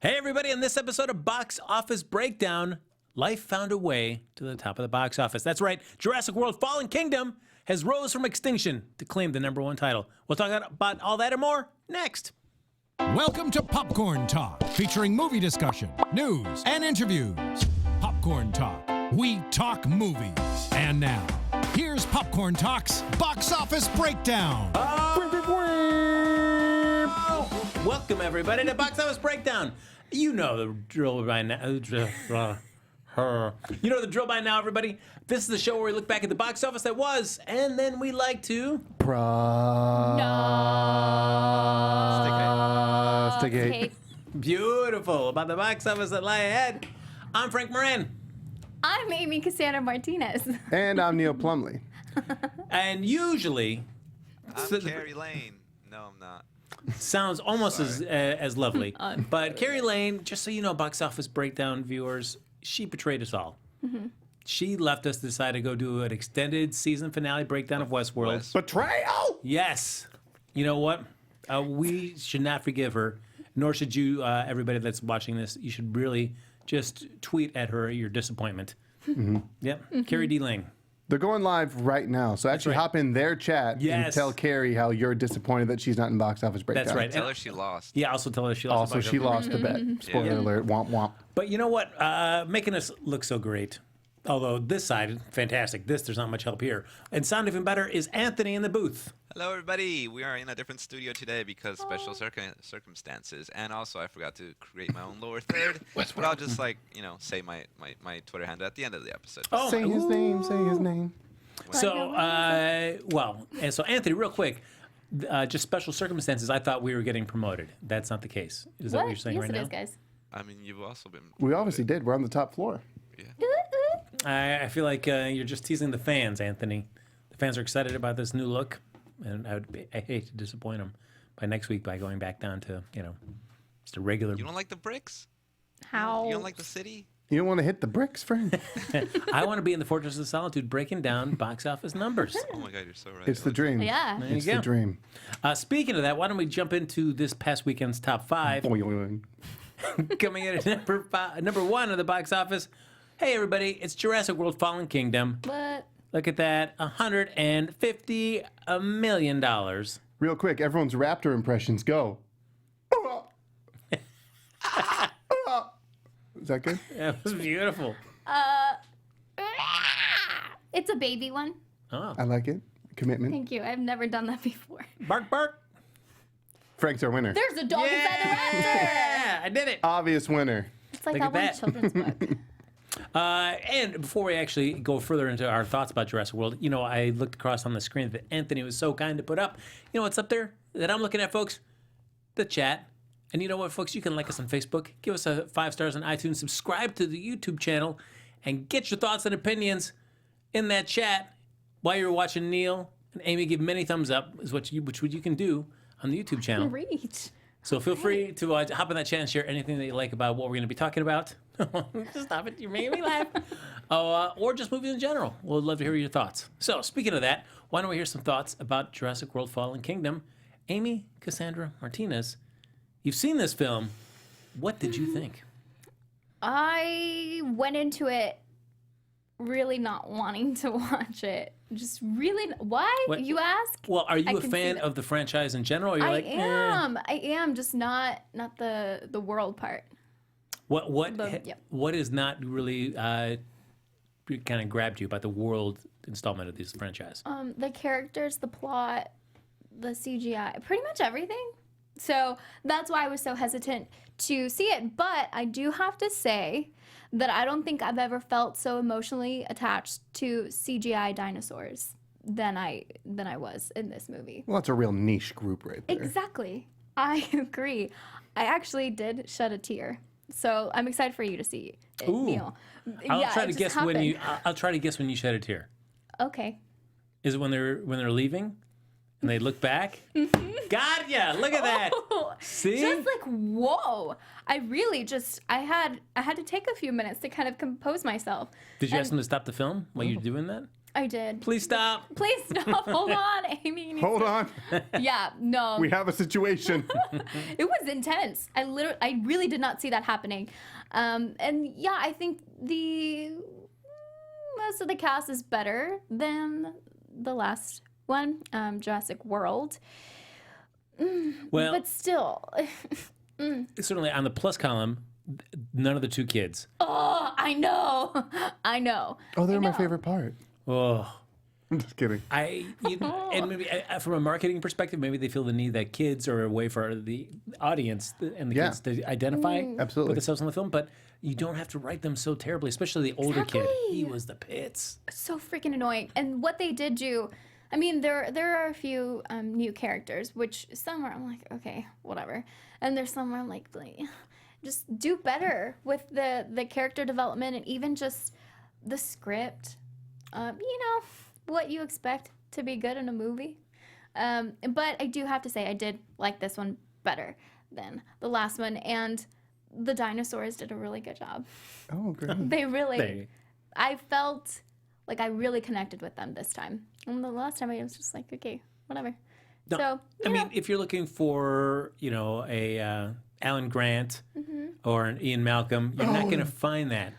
Hey, everybody, in this episode of Box Office Breakdown, life found a way to the top of the box office. That's right, Jurassic World Fallen Kingdom has rose from extinction to claim the #1 title. We'll talk about all that and more next. Welcome to Popcorn Talk, featuring movie discussion, news, and interviews. Popcorn Talk, we talk movies. And now, here's Popcorn Talk's Box Office Breakdown. Welcome, everybody, to Box Office Breakdown. You know the drill by now. You know the drill by now, everybody. This is the show where we look back at the box office that was, and then we like to... Prognosticate. Beautiful. About the box office that lie ahead. I'm Frank Moran. I'm Amy Cassandra Martinez. And I'm Neil Plumley. And usually... I'm Kari Lane. No, I'm not. Sounds almost as lovely. But Kari Lane, just so you know, Box Office Breakdown viewers, she betrayed us all. Mm-hmm. She left us to decide to go do an extended season finale breakdown of Westworld. Betrayal! Yes. You know what? We should not forgive her, nor should you, everybody that's watching this. You should really just tweet at her your disappointment. Mm-hmm. Yep. Mm-hmm. Kari D. Lane. They're going live right now, so actually hop in their chat and tell Kari how you're disappointed that she's not in Box Office Breakdown. That's right. Tell her she lost. Yeah, also tell her she lost. Also, she lost the bet. Spoiler alert, womp womp. But you know what? Making us look so great. Although this side, fantastic. There's not much help here. And sound even better is Anthony in the booth. Hello, everybody. We are in a different studio today because special circumstances. And also, I forgot to create my own lower third. But I'll just, say my Twitter handle at the end of the episode. Oh, say his name, say his name. So, so Anthony, real quick, just special circumstances, I thought we were getting promoted. That's not the case. Is that what you're saying right now? Yes, it is, guys. I mean, you've also been... We obviously did. We're on the top floor. Yeah. I feel like you're just teasing the fans, Anthony. The fans are excited about this new look, and I hate to disappoint them by next week by going back down to, just a regular... You don't like the bricks? How? You don't like the city? You don't want to hit the bricks, friend? I want to be in the Fortress of Solitude breaking down box office numbers. Oh, my God, you're so right. It's the dream. Yeah. There you It's go. the dream. Speaking of that, why don't we jump into this past weekend's top 5? Coming in at number 1 of the box office. Hey, everybody, it's Jurassic World Fallen Kingdom. What? Look at that, $150 million. Real quick, everyone's raptor impressions, go. Is that good? That was beautiful. It's a baby one. Oh, I like it. Commitment. Thank you. I've never done that before. bark, bark. Frank's our winner. There's a dog inside the raptor. Yeah, I did it. Obvious winner. It's like Look that at one that. children's book. And before we actually go further into our thoughts about Jurassic World, I looked across on the screen that Anthony was so kind to put up. You know what's up there that I'm looking at, folks? The chat. And you know what, folks? You can like us on Facebook, give us a 5 stars on iTunes, subscribe to the YouTube channel, and get your thoughts and opinions in that chat while you're watching Neil and Amy give many thumbs up, which you can do on the YouTube channel. Reach. So feel free to hop in that chat and share anything that you like about what we're going to be talking about. Just stop it. You made me laugh. Or just movies in general. We'd love to hear your thoughts. So speaking of that, why don't we hear some thoughts about Jurassic World Fallen Kingdom? Amy Cassandra Martinez, you've seen this film. What did you think? I went into it really not wanting to watch it. Just really... Why, you ask? Well, are you a can fan see of the franchise in general? Or you're I am, just not the world part. What is not really kind of grabbed you about the world installment of this franchise? The characters, the plot, the CGI, pretty much everything. So that's why I was so hesitant to see it. But I do have to say that I don't think I've ever felt so emotionally attached to CGI dinosaurs than I was in this movie. Well, that's a real niche group right there. Exactly. I agree. I actually did shed a tear. So I'm excited for you to see it, Ooh. Neil. I'll try to guess when you shed a tear. Okay. Is it when they're leaving? And they look back. Got ya! Look at that. See? Just like, whoa! I really just I had to take a few minutes to kind of compose myself. Did you ask them to stop the film while you're doing that? I did. Please stop. Please stop. Hold on, Amy. Hold on. Yeah, no. We have a situation. It was intense. I really did not see that happening. And yeah, I think most of the cast is better than the last one, Jurassic World. Well, but still. certainly on the plus column, none of the two kids. Oh, I know. I know. Oh, they're my favorite part. Oh. I'm just kidding. And maybe from a marketing perspective, maybe they feel the need that kids are a way for the audience and the kids to identify Absolutely. with themselves in the film. But you don't have to write them so terribly, especially the older kid. Exactly. He was the pits. So freaking annoying. And what they did do, I mean, there are a few new characters, which some are, I'm like, okay, whatever. And there's some where I'm like, just do better with the character development and even just the script. What you expect to be good in a movie. But I do have to say I did like this one better than the last one. And the dinosaurs did a really good job. Oh, great. They really... I felt like I really connected with them this time. And the last time I was just like, okay, whatever. No, So, I mean, if you're looking for, a Alan Grant or an Ian Malcolm, you're not going to find that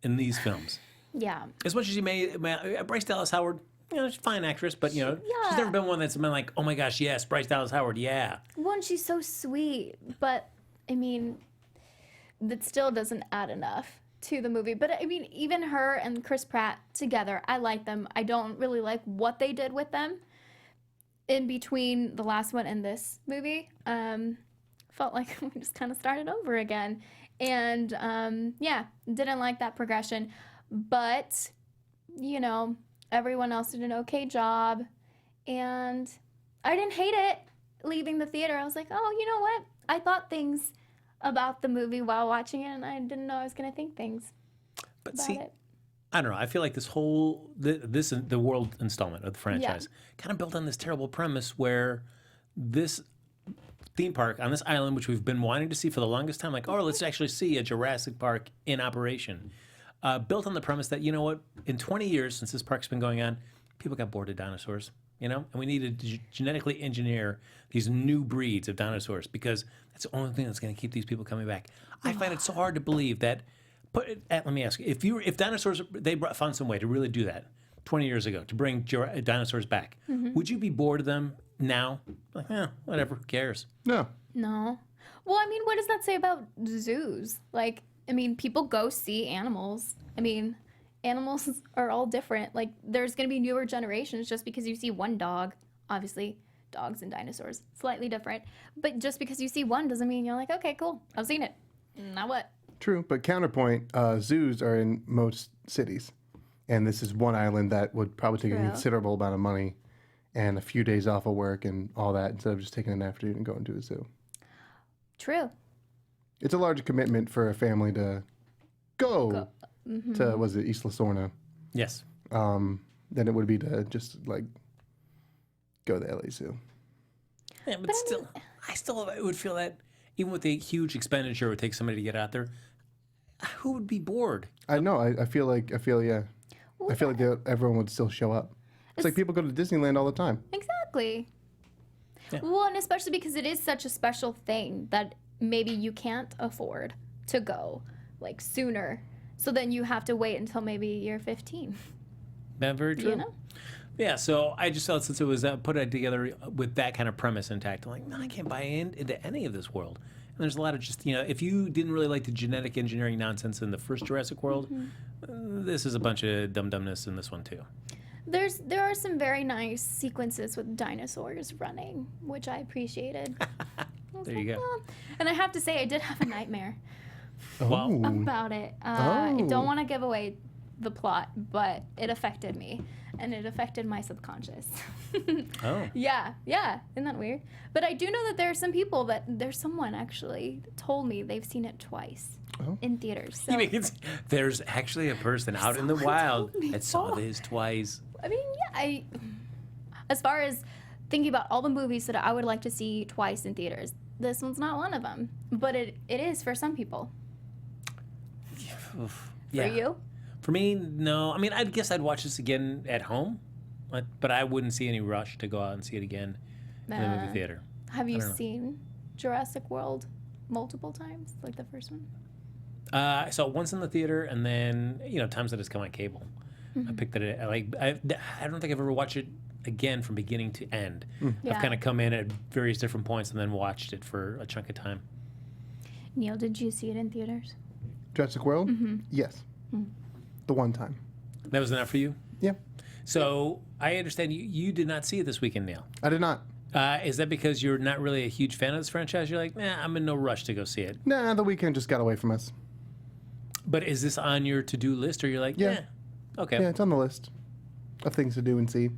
in these films. yeah. As much as you may Bryce Dallas Howard, she's a fine actress, but, she's never been one that's been like, oh my gosh, yes, Bryce Dallas Howard, yeah. One, she's so sweet, but, I mean, that still doesn't add enough to the movie. But, I mean, even her and Chris Pratt together, I like them. I don't really like what they did with them in between the last one and this movie. Felt like we just kind of started over again. And, didn't like that progression. But, everyone else did an okay job. And I didn't hate it leaving the theater. I was like, oh, you know what? I thought things about the movie while watching it, and I didn't know I was going to think things But about see, it. I don't know. I feel like this whole the world installment of the franchise kind of built on this terrible premise where this theme park on this island, which we've been wanting to see for the longest time, like, let's actually see a Jurassic Park in operation, built on the premise that, you know what, in 20 years since this park's been going on, people got bored of dinosaurs, and we needed to genetically engineer these new breeds of dinosaurs because that's the only thing that's going to keep these people coming back. I find it so hard to believe that. Let me ask you: if dinosaurs, found some way to really do that 20 years ago to bring dinosaurs back, would you be bored of them now? Like, whatever, who cares? No. No. Well, I mean, what does that say about zoos? Like, I mean, people go see animals. I mean, animals are all different. Like, there's going to be newer generations just because you see one dog. Obviously, dogs and dinosaurs, slightly different. But just because you see one doesn't mean you're like, okay, cool, I've seen it. Now what? True, but counterpoint, zoos are in most cities. And this is one island that would probably take a considerable amount of money and a few days off of work and all that instead of just taking an afternoon and going to a zoo. True. It's a larger commitment for a family to go to, was it Isla Sorna? Yes. Than it would be to just, go to the LA Zoo. Yeah, but still, I would feel that even with a huge expenditure it would take somebody to get out there, who would be bored? I know. I feel like everyone would still show up. It's like people go to Disneyland all the time. Exactly. Yeah. Well, and especially because it is such a special thing that maybe you can't afford to go sooner. So then you have to wait until maybe you're 15. That's very true. Yeah, so I just felt since it was put together with that kind of premise intact, I'm like, no, I can't buy into any of this world. And there's a lot of just, if you didn't really like the genetic engineering nonsense in the first Jurassic World, this is a bunch of dumb-dumbness in this one too. There are some very nice sequences with dinosaurs running, which I appreciated. There you go. Oh. And I have to say, I did have a nightmare about it. I don't want to give away the plot, but it affected me, and it affected my subconscious. Yeah, isn't that weird? But I do know that there are some people there's someone actually told me they've seen it twice in theaters. So. You mean there's actually a person out in the wild that saw this twice? I mean, yeah, as far as thinking about all the movies that I would like to see twice in theaters, this one's not one of them, but it is for some people. Yeah. For you? For me, no. I mean, I guess I'd watch this again at home, but I wouldn't see any rush to go out and see it again in the movie theater. Have you seen Jurassic World multiple times, like the first one? I saw it once in the theater, and then times that it's come on cable. I picked it. I don't think I've ever watched it again from beginning to end. Yeah. I've kind of come in at various different points and then watched it for a chunk of time. Neil, did you see it in theaters? Jurassic World? Yes. The one time. That was enough for you? Yeah. So I understand you did not see it this weekend, Neil. I did not. Is that because you're not really a huge fan of this franchise? You're like, I'm in no rush to go see it. Nah, the weekend just got away from us. But is this on your to-do list, or you're like, Yeah. Okay. Yeah, it's on the list of things to do and see.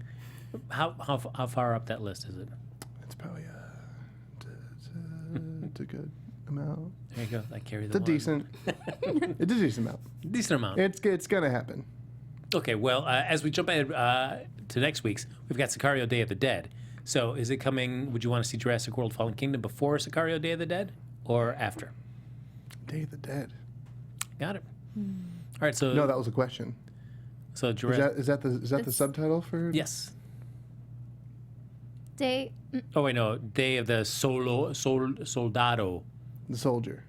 How far up that list is it? It's probably it's a good amount. There you go. I carry the It's a decent. It's a decent amount. decent amount. It's gonna happen. Okay. Well, as we jump ahead to next week's, we've got Sicario: Day of the Dead. So, is it coming? Would you want to see Jurassic World: Fallen Kingdom before Sicario: Day of the Dead, or after? Day of the Dead. Got it. All right. So No, that was a question. So Jurassic. Is that the subtitle for? Yes. Day. Oh wait, no. Day of the Soldado. The Soldier.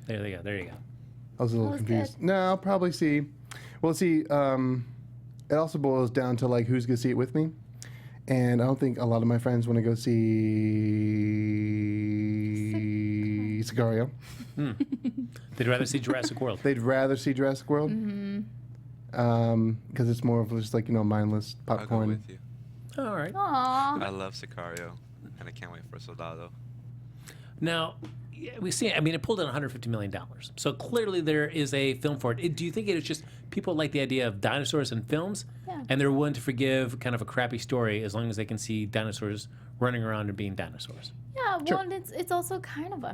There you go. There you go. I was a little was confused. No, I'll probably see. Well, see, it also boils down to like who's gonna see it with me, and I don't think a lot of my friends want to go see Sicario. They'd rather see Jurassic World. They'd rather see Jurassic World. Because it's more of just like mindless I'll go popcorn. with you. All right. Aww. I love Sicario, and I can't wait for Soldado. Now, we see. I mean, it pulled in $150 million. So clearly, there is a film for it. Do you think it is just people like the idea of dinosaurs in films, and they're willing to forgive kind of a crappy story as long as they can see dinosaurs running around and being dinosaurs? Yeah. Well, and it's also kind of a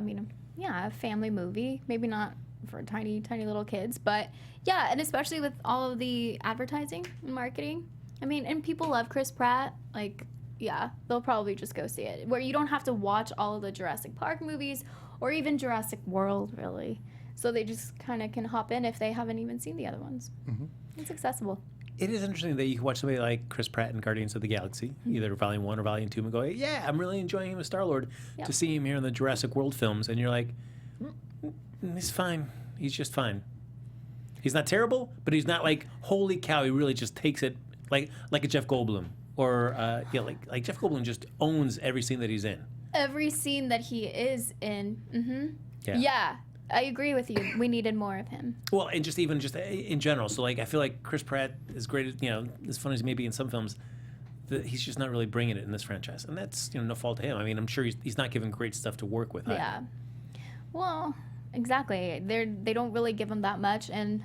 family movie. Maybe not for tiny little kids, but yeah, and especially with all of the advertising and marketing. I mean, and people love Chris Pratt. Like, yeah, they'll probably just go see it. Where you don't have to watch all of the Jurassic Park movies or even Jurassic World, really. So they just kind of can hop in if they haven't even seen the other ones. It's accessible. It is interesting that you can watch somebody like Chris Pratt in Guardians of the Galaxy, either Volume 1 or Volume 2, and go, yeah, I'm really enjoying him as Star-Lord, to see him here in the Jurassic World films, and you're like, he's fine. He's just fine. He's not terrible, but he's not like, holy cow, he really just takes it like a Jeff Goldblum. Or, like Jeff Goldblum just owns every scene that he's in. Every scene that he is in. Yeah. Yeah, I agree with you. We needed more of him. Well, and just in general. So, like, I feel like Chris Pratt is great, as fun as he may be in some films, he's just not really bringing it in this franchise. And that's, no fault to him. I mean, I'm sure he's not given great stuff to work with. Yeah. Well, exactly. They don't really give him that much, and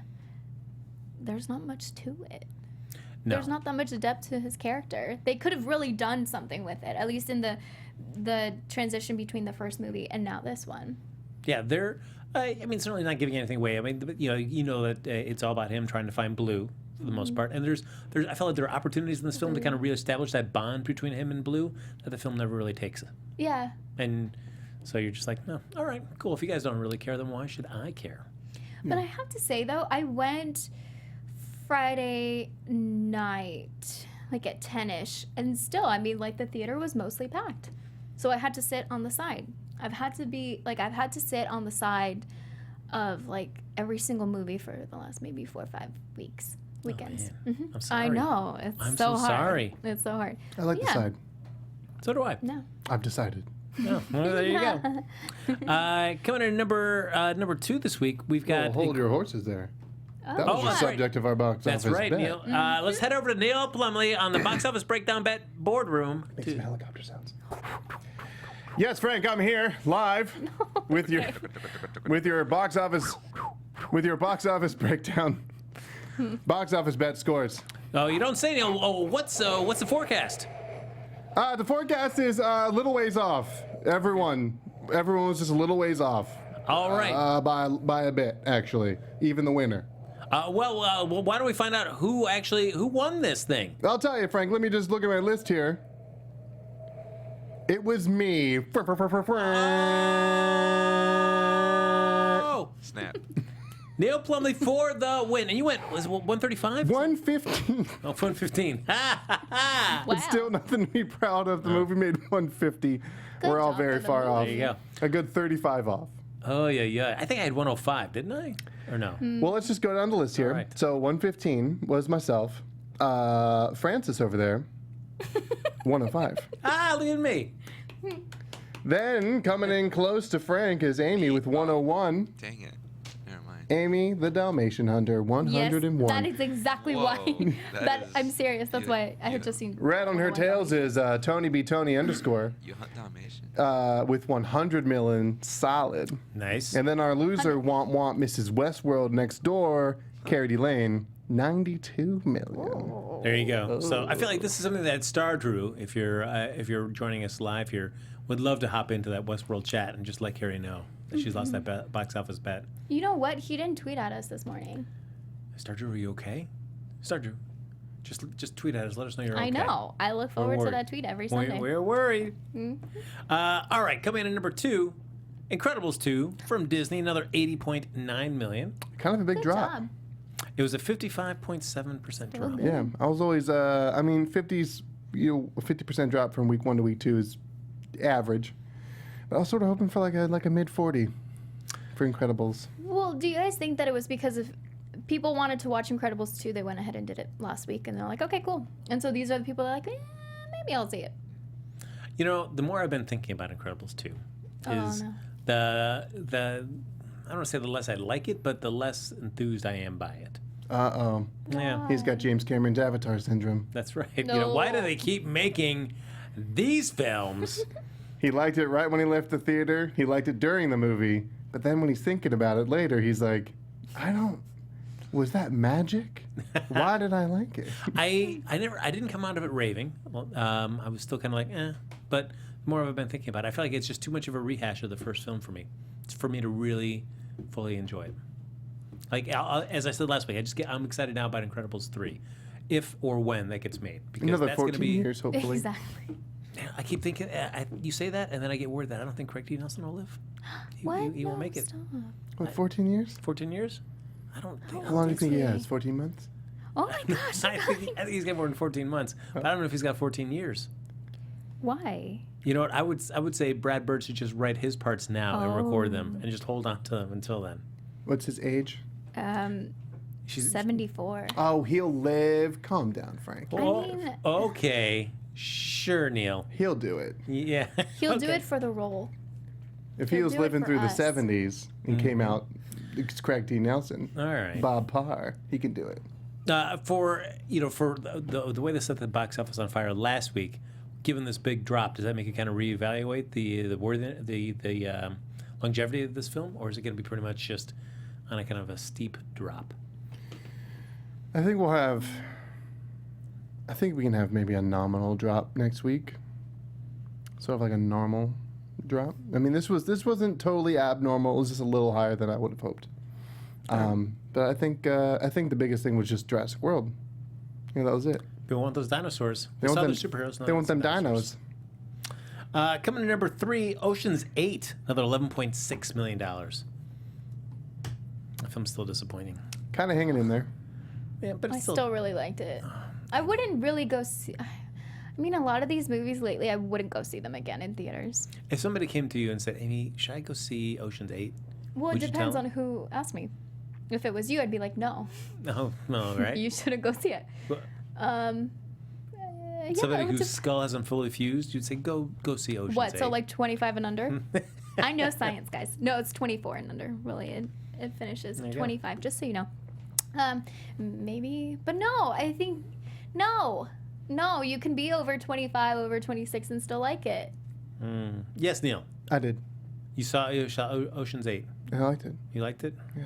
there's not much to it. No. There's not that much depth to his character. They could have really done something with it, at least in the transition between the first movie and now this one. Yeah, they're. I mean, certainly not giving anything away. I mean, you know that it's all about him trying to find Blue for the most part. And there's. I felt like there are opportunities in this film to kind of reestablish that bond between him and Blue that the film never really takes. Yeah. And so you're just like, no, all right, cool. If you guys don't really care, then why should I care? But I have to say though, I went Friday night, like at 10ish, and still, I mean, like the theater was mostly packed. So I had to sit on the side. I've had to sit on the side of like every single movie for the last maybe 4 or 5 weekends. Oh, I'm sorry. I know. I'm so so hard. sorry. It's so hard. I like the Yeah. side. So do I. No. I've decided. Oh, well, there you go. Coming in number 2 this week, we've got. Hold your horses there. That Oh, was the that's right. subject of our box That's office right, bet. Neil. Let's head over to Neil Plumley on the box office breakdown bet boardroom. Make some helicopter sounds. Yes, Frank, I'm here live with your box office breakdown. Box office bet scores. Oh, you don't say, Neil. Oh, what's the forecast? The forecast is a little ways off. Everyone was just a little ways off. All right. By a bit, actually. Even the winner. Well, why don't we find out who won this thing? I'll tell you, Frank. Let me just look at my list here. It was me. Oh! Snap. Neil Plumley for the win. And you went, was it 135? 115. Oh, 115. Wow. It's still nothing to be proud of. The movie made 150. We're all job very for the far movie. off. There you go. A good 35 off. Oh, yeah. I think I had 105, didn't I? Or no? Well, let's just go down the list here. All right. So 115 was myself. Francis over there, 105. Look at me. Then coming in close to Frank is Amy with 101. Dang it. Never mind. Amy, the Dalmatian Hunter, 101. Yes, that is exactly Whoa, why. that is- I'm serious. That's you- why I had you- just seen. Red on her tails is Tony B. Tony _ You hunt Dalmatian. with 100 million solid. Nice. And then our loser, Womp Mrs. Westworld next door, Kari Lane, 92 million. There you go. So I feel like this is something that Star Drew, if you're joining us live here, would love to hop into that Westworld chat and just let Carrie know that she's lost that box office bet. You know what? He didn't tweet at us this morning. Star Drew, are you okay? Star Drew, just tweet at us. Let us know you're okay. I know. I look forward to worried. that tweet every Sunday. We're worried. All right, coming in at number 2, Incredibles 2 from Disney, another 80.9 million. Kind of a big Good drop. job. It was a 55.7% drop. good. Yeah, I was always, 50s, 50% drop from week 1 to week 2 is average. But I was sort of hoping for like a mid 40 for Incredibles. Well, do you guys think that it was because of people wanted to watch Incredibles 2? They went ahead and did it last week, and they're like, okay, cool. And so these are the people that are like, maybe I'll see it. You know, the more I've been thinking about Incredibles 2 is no. the I don't want to say the less I like it, but the less enthused I am by it. Uh-oh. Yeah, He's got James Cameron's Avatar syndrome. that's right. You know, why do they keep making these films? He liked it right when he left the theater. He liked it during the movie. But then when he's thinking about it later, he's like, was that magic? Why did I like it? I didn't come out of it raving. I was still kind of like, but the more I've been thinking about it, I feel like it's just too much of a rehash of the first film for me. It's for me to really fully enjoy it. Like as I said last week, I'm excited now about Incredibles 3, if or when that gets made, because Another that's going 14 to be. years, hopefully. Exactly. I keep thinking you say that, and then I get worried that I don't think Craig T. Nelson will live. What? He won't make it. Stop. What, 14 years? 14 years? I don't think. How long do you think he Seriously. has? 14 months? Oh my gosh. I think he's got more than 14 months, but I don't know if he's got 14 years. Why? You know what? I would say Brad Bird should just write his parts now and record them, and just hold on to them until then. What's his age? She's 74. Oh, he'll live. Calm down, Frank. Oh, mean- okay, sure, Neil. He'll do it. Yeah, He'll do okay. it for the role. If he He'll was do it living for through us. the 70s and came out, it's Craig T. Nelson. All right. Bob Parr. He can do it. For the way they set the box office on fire last week, given this big drop, does that make you kind of reevaluate the longevity of this film, or is it going to be pretty much just on a kind of a steep drop? I think we can have maybe a nominal drop next week. Sort of like a normal drop. I mean, this wasn't totally abnormal. It was just a little higher than I would have hoped. But I think the biggest thing was just Jurassic World. Yeah, that was it. People want those dinosaurs. They We want saw them the superheroes. now They want some them dinosaurs. dinos. Coming to number 3, Ocean's 8, another $11.6 million. That film's still disappointing. Kind of hanging in there. Yeah, but I it's still really liked it. I wouldn't really go see. I mean, a lot of these movies lately, I wouldn't go see them again in theaters. If somebody came to you and said, Amy, should I go see Ocean's 8? Well, Would it you depends tell on who asked me. If it was you, I'd be like, no, No, right? you shouldn't go see it. Well, Yeah, somebody it was whose just- skull hasn't fully fused, you'd say, go see Ocean's 8. What? So like 25 and under? I know science, guys. No, it's 24 and under. Really, it finishes There you go. 25. Just so you know. Maybe, but no. I think no. You can be over 25, over 26, and still like it. Yes, Neil. I did. You saw Ocean's 8. I liked it. You liked it? Yeah.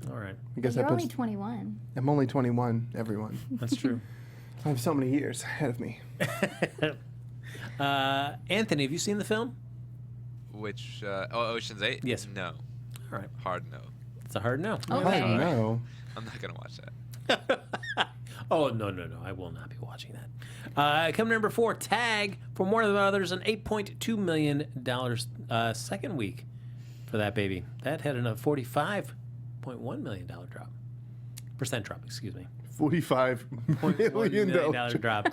All right. I guess You're that only puts. 21. I'm only 21. Everyone. That's true. I have so many years ahead of me. Anthony, have you seen the film? Which Ocean's 8? Yes. No. All right. Hard no. It's a hard no. Okay. I know. I'm not gonna watch that. Oh, no. I will not be watching that. Coming number 4, Tag, for Warner Brothers, an $8.2 million second week for that baby. That had a 45 $45.1 million drop. Percent drop, excuse me. $45 $1 million. million drop.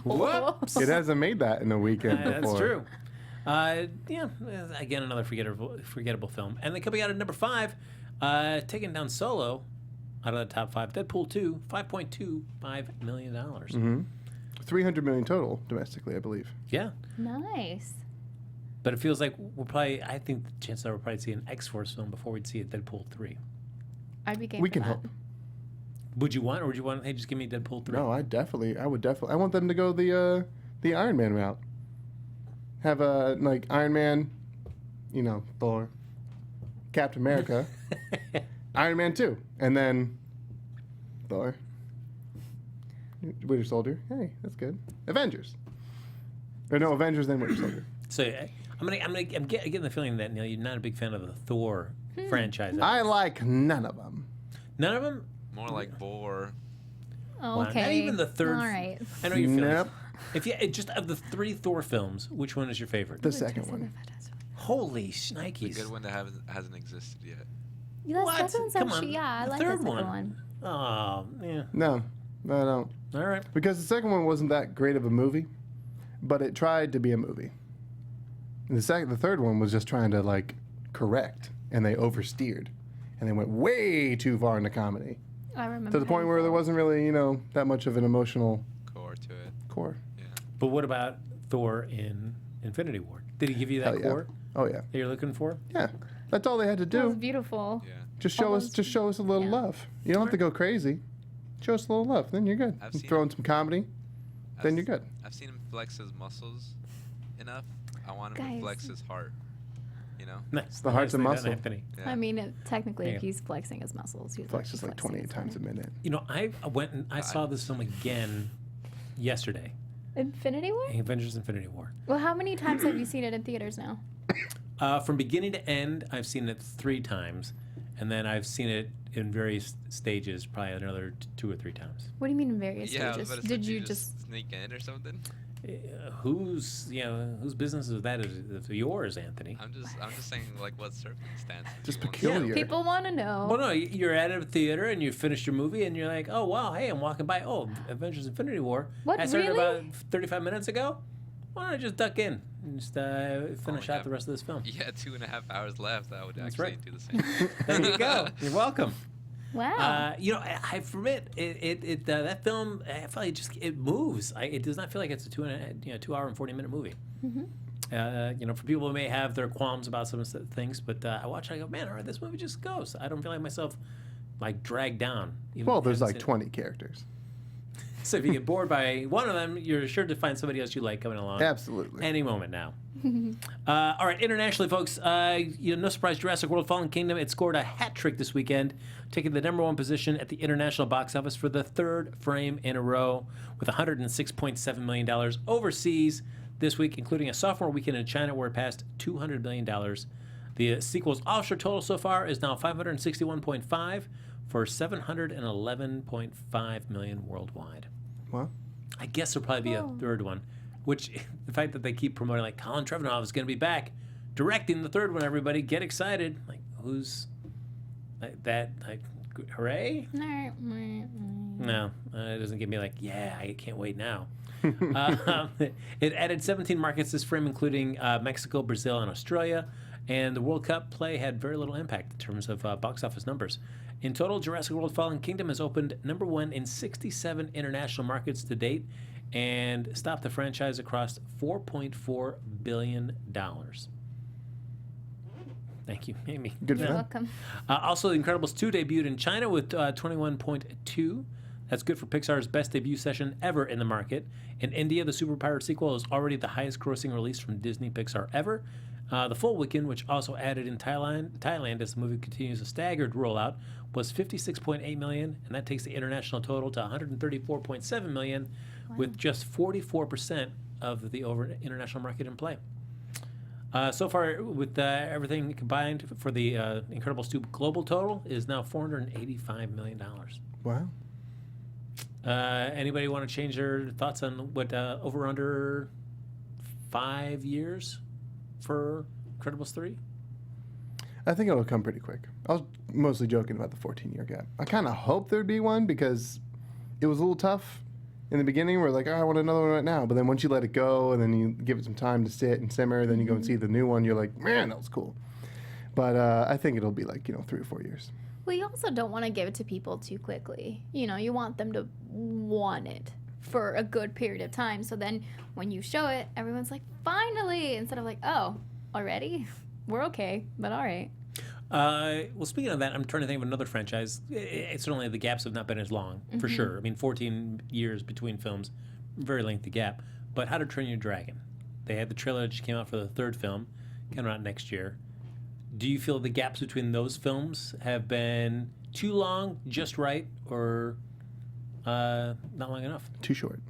Whoops. It hasn't made that in a weekend before. That's true. Yeah, again, another forgettable film. And then coming out at number 5, taking down Solo out of the top 5, Deadpool 2, $5.25 million. Mm-hmm. $300 million total domestically, I believe. Yeah. Nice. But it feels like I think the chances are we'll probably see an X-Force film before we'd see a Deadpool 3. I'd be game We for can that. hope. Would you want, or would you want, hey, just give me Deadpool 3? No, I would definitely. I want them to go the Iron Man route. Have like Iron Man, Thor, Captain America, Iron Man 2, and then Thor, Winter Soldier. Hey, that's good. Avengers. Or no, Avengers then Winter Soldier. So I'm getting the feeling that Neil, you're not a big fan of the Thor franchise. I like none of them. None of them. More like Boar. Oh, Wow, okay. not even the third. All right. I know your feelings. Nope. If you just of the 3 Thor films, which one is your favorite? The second one. Holy The shnikes! good one that hasn't existed yet. Yeah, the What? second one's Come actually, on. yeah, I The like third the second one. one. Oh, yeah. No, I don't. All right. Because the second one wasn't that great of a movie, but it tried to be a movie. And the third one was just trying to like correct, and they oversteered, and they went way too far into comedy I remember. to the point where there wasn't really, that much of an emotional Core to it. core. Yeah. But what about Thor in Infinity War? Did he give you that Hell yeah. core Oh yeah, that you're looking for? yeah. That's all they had to That was do. beautiful. Yeah. Just show us a little yeah. love. You don't have to go crazy. Show us a little love, then you're good. I've seen Throw in some comedy, then you're good. I've seen him flex his muscles enough. I want him Guys. to flex his heart. Nice. The heart's a Nicely done, muscle. Anthony. Yeah. I mean, technically, Yeah. if he's flexing his muscles, he's Flex is like flexing 28 his times a heart. minute. I went and I saw this film again yesterday. Infinity War? Avengers: Infinity War. Well, how many times have you seen it in theaters now? From beginning to end, I've seen it 3 times, and then I've seen it in various stages, probably another 2 or 3 times. What do you mean in various Yeah, I was stages? about to say, Did you just? sneak in or something? Whose business is that? Is it yours, Anthony? I'm just saying like what circumstances. Just you want to- peculiar. People want to know. Well, no, you're at a theater and you finished your movie and you're like, oh wow, hey, I'm walking by. Oh, Avengers: Infinity War. What, I started really? about 35 minutes ago. Why don't I just duck in and just finish out the rest of this film? Yeah, 2.5 hours left. I would That's actually right. do the same. There you go. You're welcome. Wow. I admit that film. I feel like it moves. It does not feel like it's a 2 hour and 40-minute movie. For people who may have their qualms about some of the things, but I watch it, I go, man, all right, this movie just goes. I don't feel like myself like dragged down. even Well, if I there's haven't like seen it. 20 characters. So if you get bored by one of them, you're sure to find somebody else you like coming along. Absolutely. Any moment now. All right, internationally, folks, no surprise, Jurassic World Fallen Kingdom, it scored a hat trick this weekend, taking the #1 position at the international box office for the 3rd frame in a row with $106.7 million overseas this week, including a sophomore weekend in China where it passed $200 million. The sequel's offshore total so far is now $561.5 for $711.5 million worldwide. Well, I guess there'll probably be a 3rd one, which the fact that they keep promoting, like, Colin Trevorrow is going to be back directing the 3rd one, everybody. Get excited. Like, who's that? Like, hooray? No, it doesn't give me like, yeah, I can't wait now. It added 17 markets this frame, including Mexico, Brazil, and Australia. And the World Cup play had very little impact in terms of box office numbers. In total, Jurassic World Fallen Kingdom has opened #1 in 67 international markets to date and stopped the franchise across $4.4 billion. Thank you, Amy. good for You're them. welcome. Also, The Incredibles 2 debuted in China with 21.2. That's good for Pixar's best debut session ever in the market. In India, the Super Pirate sequel is already the highest grossing release from Disney Pixar ever. The full weekend, which also added in Thailand as the movie continues a staggered rollout, was $56.8 million, and that takes the international total to $134.7 million, with just 44% of the international market in play. So far, with everything combined for the Incredibles 2 global total, is now $485 million. Wow. Anybody want to change their thoughts on what over under 5 years for Incredibles 3? I think it'll come pretty quick. I was mostly joking about the 14-year gap. I kind of hoped there'd be one because it was a little tough in the beginning. We're like, oh, I want another one right now. But then once you let it go and then you give it some time to sit and simmer, then you go and see the new one, you're like, man, that was cool. But I think it'll be like, 3 or 4 years. Well, you also don't want to give it to people too quickly. You want them to want it for a good period of time. So then when you show it, everyone's like, finally, instead of like, oh, already? We're okay, but all right. Well, speaking of that, I'm trying to think of another franchise. Certainly the gaps have not been as long, for sure. I mean, 14 years between films, very lengthy gap. But How to Train Your Dragon. They had the trailer that just came out for the third film, coming out next year. Do you feel the gaps between those films have been too long, just right, or not long enough? Too short.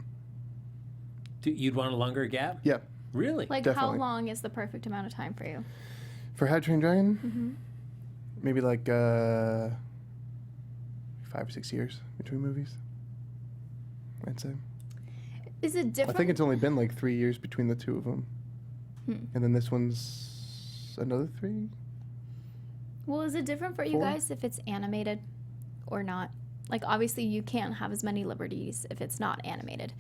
You'd want a longer gap? Yep. Really? Like, Definitely. how long is the perfect amount of time for you? For How to Train Your Dragon? Maybe like 5 or 6 years between movies, I'd say. Is it different? I think it's only been like 3 years between the two of them. And then this one's another 3? Well, is it different for you 4? guys if it's animated or not? Like, obviously, you can't have as many liberties if it's not animated.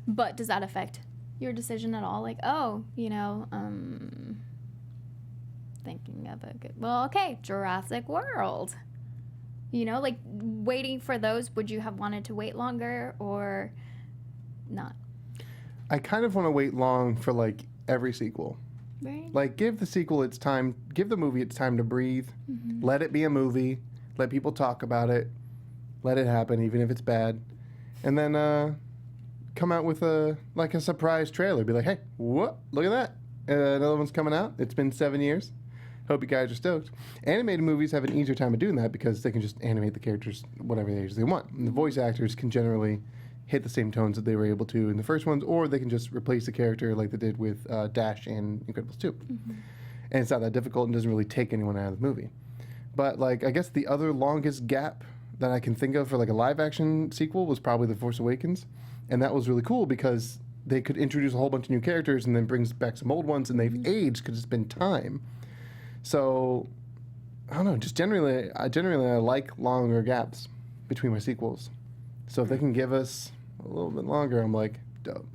But does that affect your decision at all? Like, oh, thinking of a good... Well, okay, Jurassic World. Like, waiting for those, would you have wanted to wait longer or not? I kind of want to wait long for like every sequel. Right? Like, give the sequel its time, give the movie its time to breathe. Let it be a movie. Let people talk about it. Let it happen, even if it's bad. And then come out with a surprise trailer. Be like, hey, what? Look at that. Another one's coming out. It's been 7 years. Hope you guys are stoked. Animated movies have an easier time of doing that because they can just animate the characters whatever age they want. And the voice actors can generally hit the same tones that they were able to in the first ones, or they can just replace the character like they did with Dash and Incredibles 2. And it's not that difficult and doesn't really take anyone out of the movie. But like, I guess the other longest gap that I can think of for like a live action sequel was probably The Force Awakens. And that was really cool because they could introduce a whole bunch of new characters and then brings back some old ones, and they've aged because it's been time. So, I don't know, just generally I like longer gaps between my sequels. So if they can give us a little bit longer, I'm like, dope.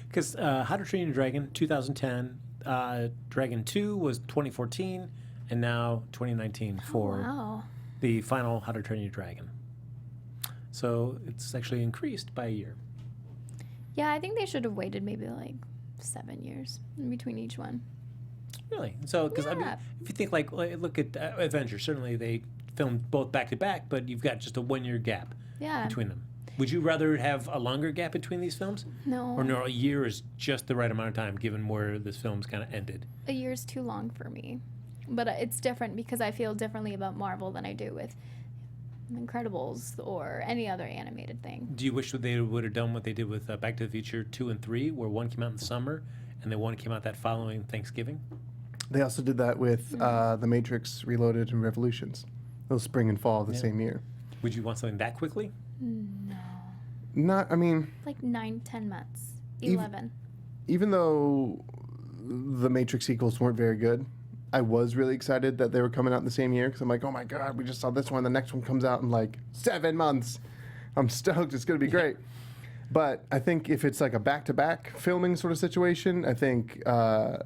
Because How to Train Your Dragon, 2010, Dragon 2 was 2014, and now 2019 for Wow. the final How to Train Your Dragon. So it's actually increased by a year. Yeah, I think they should have waited maybe like 7 years in between each one. Really? So, because I mean, Yeah. if you think like look at Avengers, certainly they filmed both back to back, but you've got just a 1 year gap Yeah. between them. Would you rather have a longer gap between these films? No. Or no, a year is just the right amount of time given where this film's kind of ended? A year's too long for me. But it's different because I feel differently about Marvel than I do with Incredibles or any other animated thing. Do you wish that they would have done what they did with Back to the Future 2 and 3, where one came out in the summer and then one came out that following Thanksgiving? They also did that with The Matrix Reloaded and Revolutions. Those spring and fall of the same year. Would you want something that quickly? Not, I mean, Like 9-10 months. Even- 11. even though the Matrix sequels weren't very good, I was really excited that they were coming out in the same year because I'm like, oh my God, we just saw this one. The next one comes out in like 7 months. I'm stoked. It's going to be great. But I think if it's like a back-to-back filming sort of situation, I think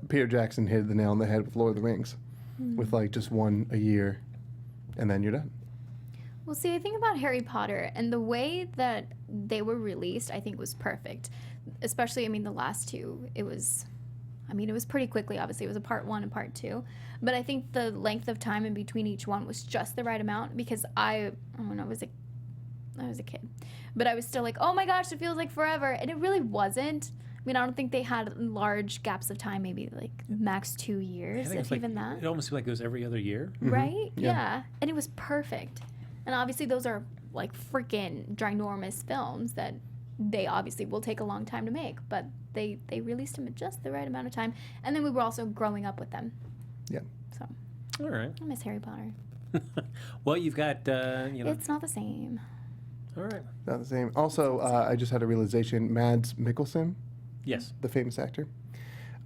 Peter Jackson hit the nail on the head with Lord of the Rings with like just one a year and then you're done. Well, see, I think about Harry Potter and the way that they were released, I think was perfect. Especially, I mean, the last two, it was pretty quickly, obviously. It was a part 1 and part 2. But I think the length of time in between each one was just the right amount because I was a kid. But I was still like, oh my gosh, it feels like forever. And it really wasn't. I mean, I don't think they had large gaps of time, maybe like max 2 years, if even that. It almost seemed like it was every other year. Right? Yeah. And it was perfect. And obviously those are like freaking ginormous films that they obviously will take a long time to make, but they released them at just the right amount of time. And then we were also growing up with them. Yeah. So All right. I miss Harry Potter. Well, you've got, It's not the same. all right. Not the same. Also, I just had a realization. Mads Mikkelsen, Yes. the famous actor,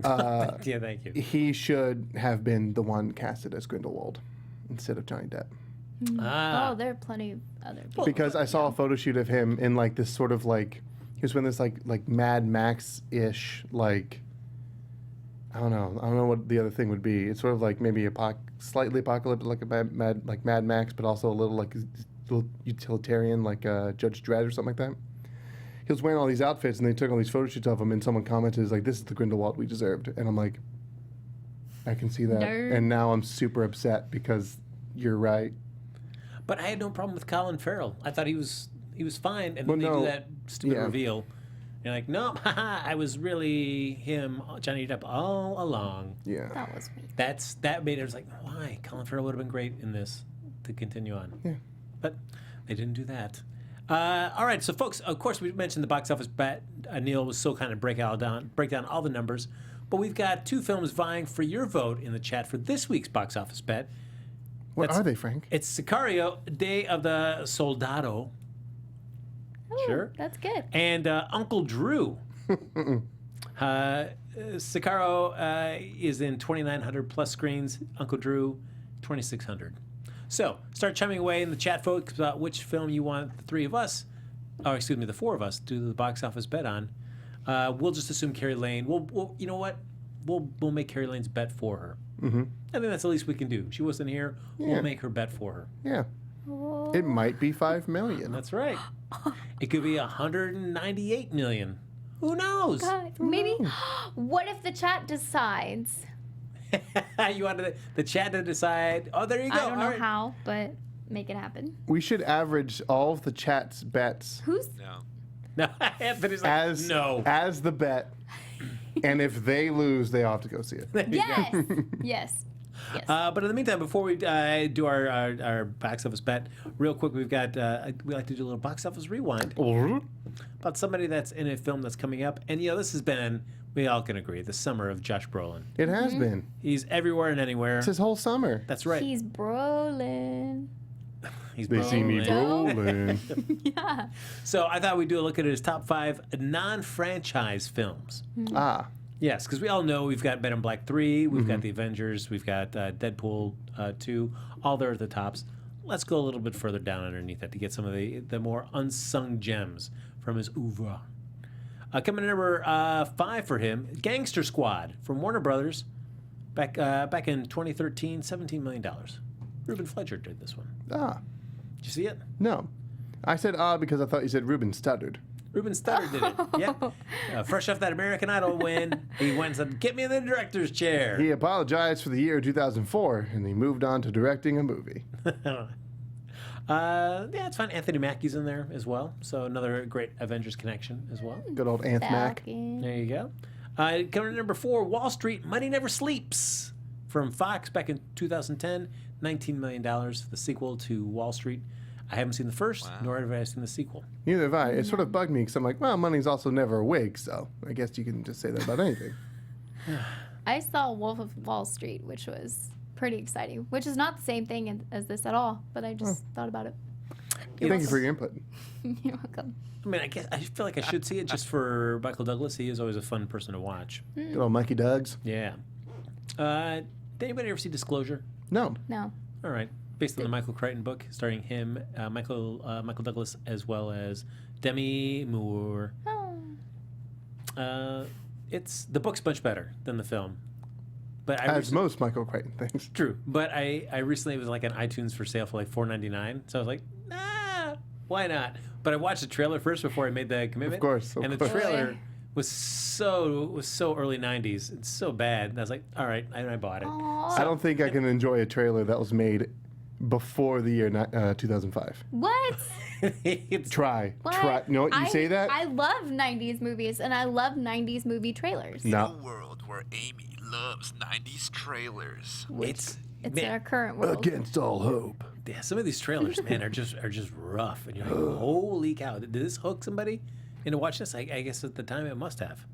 Yeah, thank you. He should have been the one casted as Grindelwald instead of Johnny Depp. Ah. Oh, there are plenty of other people. Because I saw a photo shoot of him in like this sort of like he was wearing this like Mad Max ish like I don't know what the other thing would be. It's sort of like maybe slightly apocalyptic like a Mad Max, but also a little like utilitarian like Judge Dredd or something like that. He was wearing all these outfits, and they took all these photo shoots of him, and someone commented like, "This is the Grindelwald we deserved," and I'm like, I can see that, Nerd. and now I'm super upset because you're right. But I had no problem with Colin Farrell. I thought he was fine, and then they do that stupid reveal. You're like, no, haha, I was really him, Johnny Depp, all along. Yeah. That was me. That made it was like, why? Colin Farrell would have been great in this to continue on. Yeah. But they didn't do that. All right, so folks, of course we mentioned the box office bet. Neil was so kind of break down all the numbers. But we've got 2 films vying for your vote in the chat for this week's box office bet. What are they, Frank? It's Sicario, Day of the Soldado. Oh, Sure. That's good. And Uncle Drew. Sicario is in 2,900 plus screens. Uncle Drew, 2,600. So start chiming away in the chat, folks, about which film you want the 4 of us to do the box office bet on. We'll just assume Kari Lane. We'll you know what? We'll make Kari Lane's bet for her. Mm-hmm. I think that's the least we can do. She wasn't here. Yeah. We'll make her bet for her. Yeah. It might be $5 million. That's right. It could be 198 million. Who knows? God, maybe. What if the chat decides? You wanted the chat to decide. Oh, there you go. I don't know All right. how, but make it happen. We should average all of the chat's bets Who's? No. No, Anthony's like, as the bet, and if they lose, they all have to go see it. Yes. Yes. Yes. But in the meantime, before we do our box office bet, real quick, we like to do a little box office rewind about somebody that's in a film that's coming up. And, this has been, we all can agree, the summer of Josh Brolin. It has been. He's everywhere and anywhere. It's his whole summer. That's right. He's Brolin. He's They see me rolling. Yeah. So I thought we'd do a look at his top 5 non-franchise films. Ah. Yes, because we all know we've got Men in Black 3, we've got The Avengers, we've got Deadpool 2, all there at the tops. Let's go a little bit further down underneath that to get some of the more unsung gems from his oeuvre. Coming in number 5 for him, Gangster Squad from Warner Brothers, back in 2013, $17 million. Reuben Fletcher did this one. Ah. Did you see it? No. I said because I thought you said Ruben stuttered. Reuben Studdard did it. Yep. Fresh off that American Idol win, he went and said, "Get me in the director's chair." He apologized for the year 2004, and he moved on to directing a movie. Yeah, it's fine. Anthony Mackie's in there as well, so another great Avengers connection as well. Good old Anth Mac. Falcon. There you go. Coming in number 4, Wall Street, Money Never Sleeps from Fox back in 2010, $19 million, the sequel to Wall Street. I haven't seen the first, nor have I seen the sequel. Neither have I. It sort of bugged me because I'm like, well, money's also never a wig, so I guess you can just say that about anything. I saw Wolf of Wall Street, which was pretty exciting, which is not the same thing as this at all, but I just thought about it. Thank you for your input. You're welcome. I mean, I feel like I should see it just for Michael Douglas. He is always a fun person to watch. Good old Mikey Duggs. Yeah. Did anybody ever see Disclosure? No. No. All right. Based on the Michael Crichton book, starring him, Michael Douglas, as well as Demi Moore. Oh. The book's much better than the film. But As most Michael Crichton things. True. But I recently was like on iTunes for sale for like $4.99. So I was like, why not? But I watched the trailer first before I made the commitment. Of course. And the trailer was so early 90s. It's so bad. And I was like, all right, and I bought it. I don't think I can enjoy a trailer that was made before the year 2005. What? Try. What? Try. No, you say that? I love 90s movies, and I love 90s movie trailers. No. A world where Amy loves 90s trailers. It's It's man, our current world. Against all hope. yeah, some of these trailers, man, are just rough. And you're like, holy cow. Did this hook somebody into watching this? I guess at the time it must have.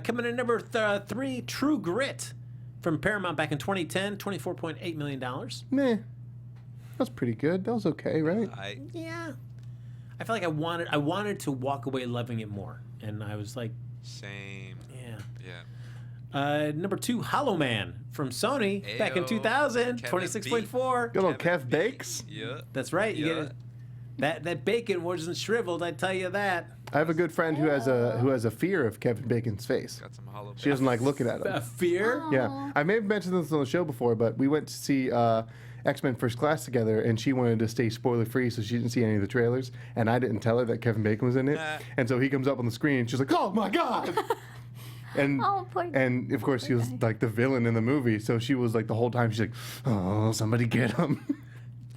Coming in number 3, True Grit from Paramount back in 2010, $24.8 million. Meh. That's pretty good. That was okay, right? Yeah. I feel like I wanted to walk away loving it more. And I was like, Same. yeah. Number 2, Hollow Man from Sony back in Ayo. 2000, Kevin 26.4. Good old Kevin Kev Bakes. Yeah. That's right. You Yeah. get that bacon wasn't shriveled, I tell you that. I have a good friend who has a fear of Kevin Bacon's face. Got some hollow. She doesn't like looking at A him. fear? Yeah, I may have mentioned this on the show before, but we went to see X-Men First Class together, and she wanted to stay spoiler-free, so she didn't see any of the trailers, and I didn't tell her that Kevin Bacon was in it. And so he comes up on the screen, and she's like, "Oh my god!" And Oh, poor and of course he was guy. like the villain in the movie, so she was like the whole time she's like, "Oh, somebody get him!"